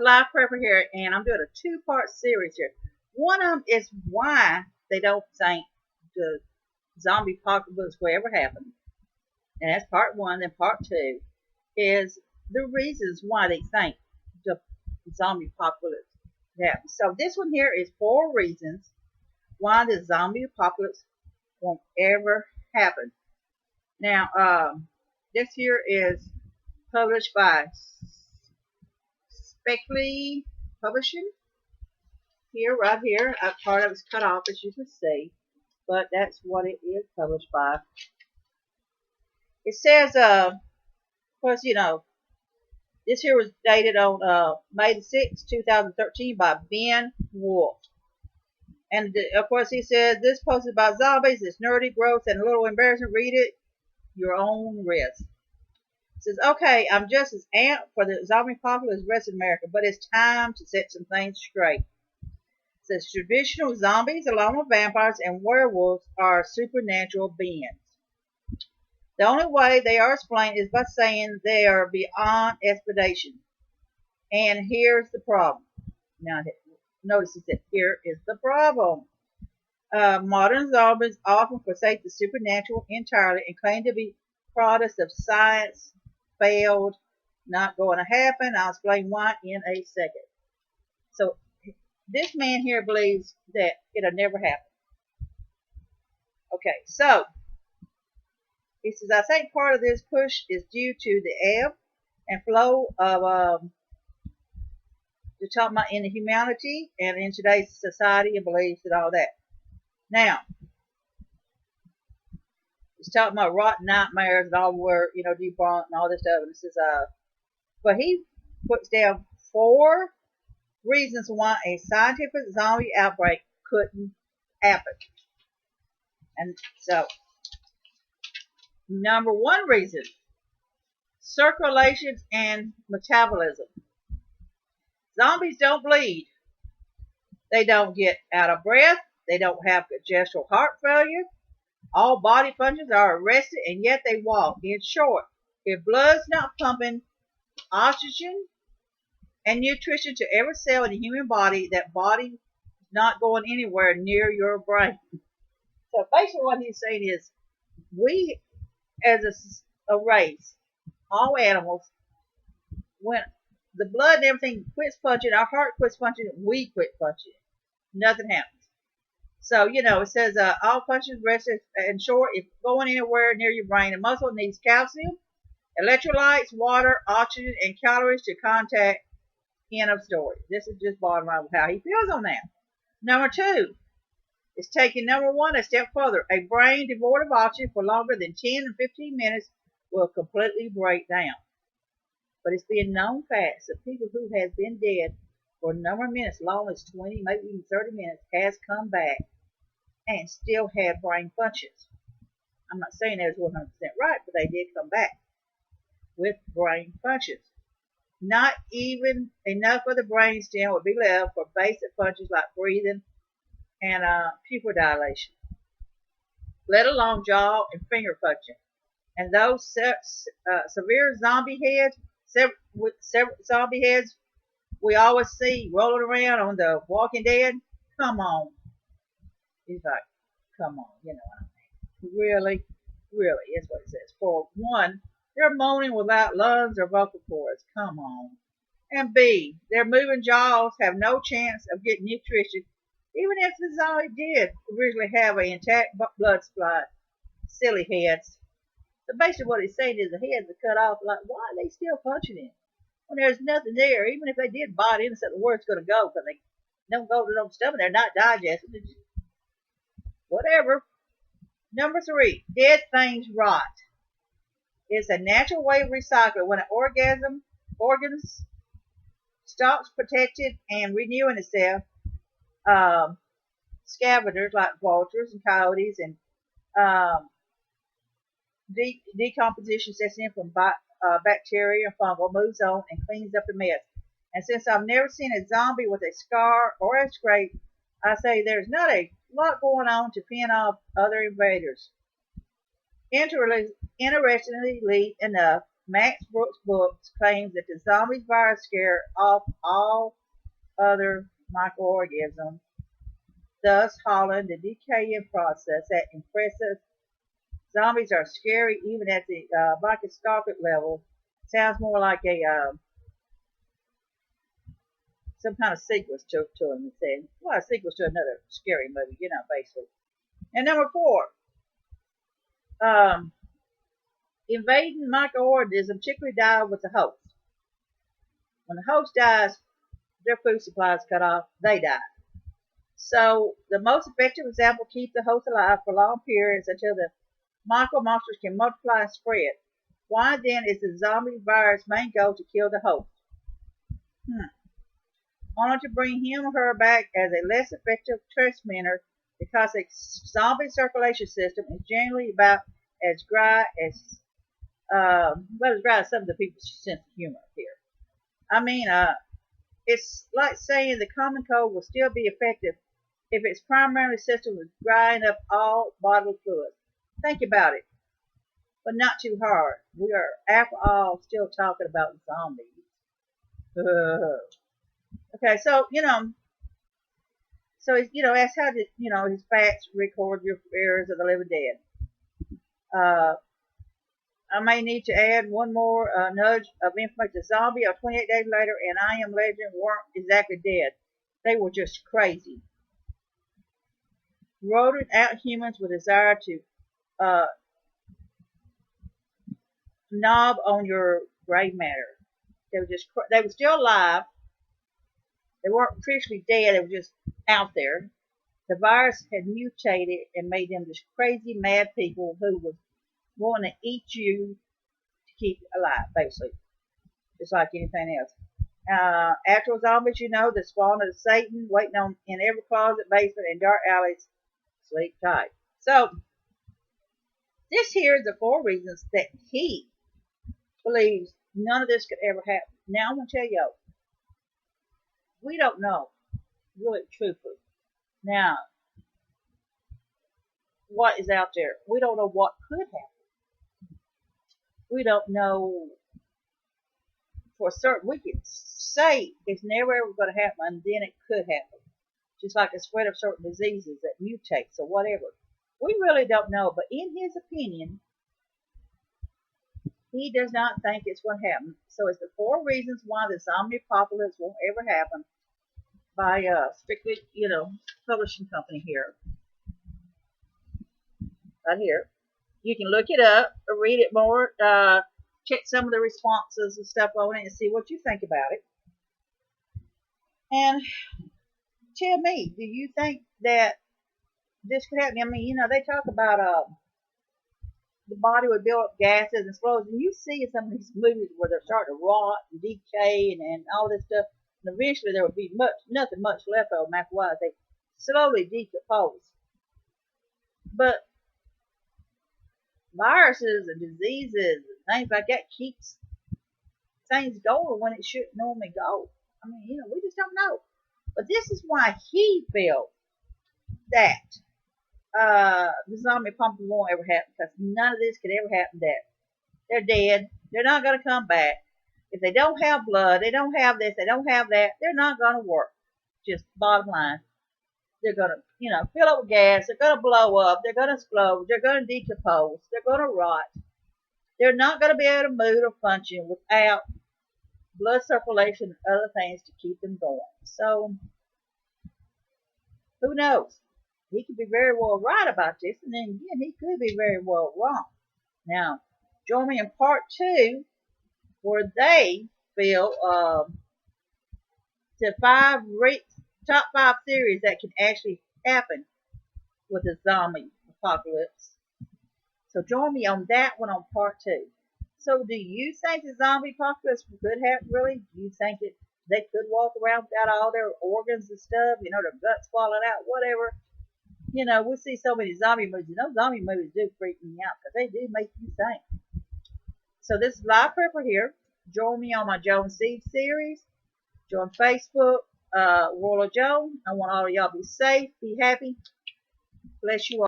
Live prepper here, and I'm doing a two-part series here. One of them is why they don't think the zombie apocalypse will ever happen, and that's part one. Then part two is the reasons why they think the zombie apocalypse happens. So this one here is 4 reasons why the zombie apocalypse won't ever happen. Now, this here is published by Speckley Publishing. Here, right here, a part of it's cut off, as you can see, but that's what it is published by. It says, of course, this here was dated on May the 6th, 2013 by Ben Wolf. And of course, he says, this post is about zombies. It's nerdy, gross, and a little embarrassing. Read it your own risk. It says, okay, I'm just as amped for the zombie apocalypse as the rest of America, but it's time to set some things straight. Says traditional zombies, along with vampires and werewolves, are supernatural beings. The only way they are explained is by saying they are beyond explanation. And here's the problem. Now, notice that here is the problem. Modern zombies often forsake the supernatural entirely and claim to be products of science, failed, not going to happen. I'll explain why in a second. So, this man here believes that it'll never happen. Okay, so he says, I think part of this push is due to the ebb and flow of the talking about in the humanity and in today's society and beliefs and all that. Now, he's talking about rotten nightmares and all where, debunked and all this stuff. And it says, but he puts down 4 reasons why a scientific zombie outbreak couldn't happen. And so, number 1 reason, circulation and metabolism. Zombies don't bleed. They don't get out of breath. They don't have congestional heart failure. All body functions are arrested, and yet they walk. In short, if blood's not pumping oxygen and nutrition to every cell in the human body, that body is not going anywhere near your brain. So basically what he's saying is, we as a race, all animals, when the blood and everything quits punching, our heart quits punching, we quit punching. Nothing happens. So, it says all functions rested. In short, if going anywhere near your brain, a muscle needs calcium, electrolytes, water, oxygen, and calories to contact. End of story. This is just bottom line of how he feels on that. Number 2 is taking number 1 a step further. A brain devoid of oxygen for longer than 10 and 15 minutes will completely break down. But it's been known facts that people who have been dead for a number of minutes, long as 20, maybe even 30 minutes, has come back and still have brain functions. I'm not saying that was 100% right, but they did come back with brain functions. Not even enough of the brain stem would be left for basic functions like breathing and pupil dilation, let alone jaw and finger function. And those severe zombie heads, several zombie heads we always see rolling around on The Walking Dead, come on. He's like, come on, you know what I mean. Really, really is what it says. For 1, they're moaning without lungs or vocal cords. Come on. And B, their moving jaws have no chance of getting nutrition, even if the zombie did originally have an intact blood supply. Silly heads. So basically what he's saying is the heads are cut off. Like, why are they still punching it? When there's nothing there, even if they did bite into something, where it's going to go, because they don't go to their stomach, they're not digested. Whatever. Number 3, dead things rot. It's a natural way of recycling. When an organs stops protected and renewing itself, scavengers like vultures and coyotes and decomposition sets in from bacteria and fungal, moves on and cleans up the mess. And since I've never seen a zombie with a scar or a scrape, I say there's not a lot going on to fend off other invaders. Interestingly enough, Max Brooks Books claims that the zombies virus scare off all other microorganisms, thus halting the decaying process. That impressive. Zombies are scary even at the microscopic level. Sounds more like a some kind of sequel to him. Saying, well, a sequel to another scary movie, basically. And number 4, um, invading microorganisms typically die with the host. When the host dies, their food supply is cut off. They die. So the most effective example keep the host alive for long periods until the micro monsters can multiply and spread. Why then is the zombie virus' main goal to kill the host? Only to bring him or her back as a less effective transmitter because the zombie circulation system is generally about as dry as as dry as some of the people's sense of humor here. I mean, it's like saying the common cold will still be effective if its primary system was drying up all bodily fluids. Think about it, but not too hard. We are, after all, still talking about zombies. Okay, so that's how his facts record your errors of the living dead. I may need to add one more nudge of information. The zombie of 28 days later and I Am Legend weren't exactly dead. They were just crazy. Rodent out humans with desire to knob on your gray matter. They were still alive. They weren't officially dead. They were just out there. The virus had mutated and made them just crazy, mad people who was wanting to eat you to keep you alive, basically, just like anything else. Actual zombies, the spawn of Satan, waiting on in every closet, basement, and dark alleys. Sleep tight. So, this here is the 4 reasons that he believes none of this could ever happen. Now, I'm going to tell you, we don't know, really, truthfully. Now, what is out there? We don't know what could happen. We don't know for certain. We can say it's never ever going to happen, and then it could happen. Just like the spread of certain diseases that mutate, or whatever. We really don't know, but in his opinion, he does not think it's going to happen. So it's the 4 reasons why the zombie apocalypse won't ever happen by strictly, publishing company here. Right here. You can look it up, read it more, check some of the responses and stuff on it and see what you think about it. And tell me, do you think that this could happen? I mean, they talk about the body would build up gases and explodes, and you see in some of these movies where they're starting to rot and decay and all this stuff, and eventually there would be nothing much left of them after a while. They slowly decompose. But viruses and diseases and things like that keeps things going when it shouldn't normally go. I mean, we just don't know. But this is why he felt that the zombie apocalypse won't ever happen, because none of this could ever happen. That they're dead. They're not going to come back. If they don't have blood, they don't have this, they don't have that, they're not going to work. Just bottom line. They're going to, fill up with gas. They're going to blow up. They're going to explode. They're going to decompose. They're going to rot. They're not going to be able to move or function without blood circulation and other things to keep them going. So, who knows? He could be very well right about this, and then again, he could be very well wrong. Now, join me in part 2, where they feel the top 5 theories that can actually happen with the zombie apocalypse. So join me on that one on part 2. So do you think the zombie apocalypse could happen, really? Do you think that they could walk around without all their organs and stuff, their guts falling out, whatever? We see so many zombie movies, and those zombie movies do freak me out because they do make you think. So this is Live Prepper here. Join me on my Joan Steve series. Join Facebook, World of Joan. I want all of y'all to be safe, be happy. Bless you all.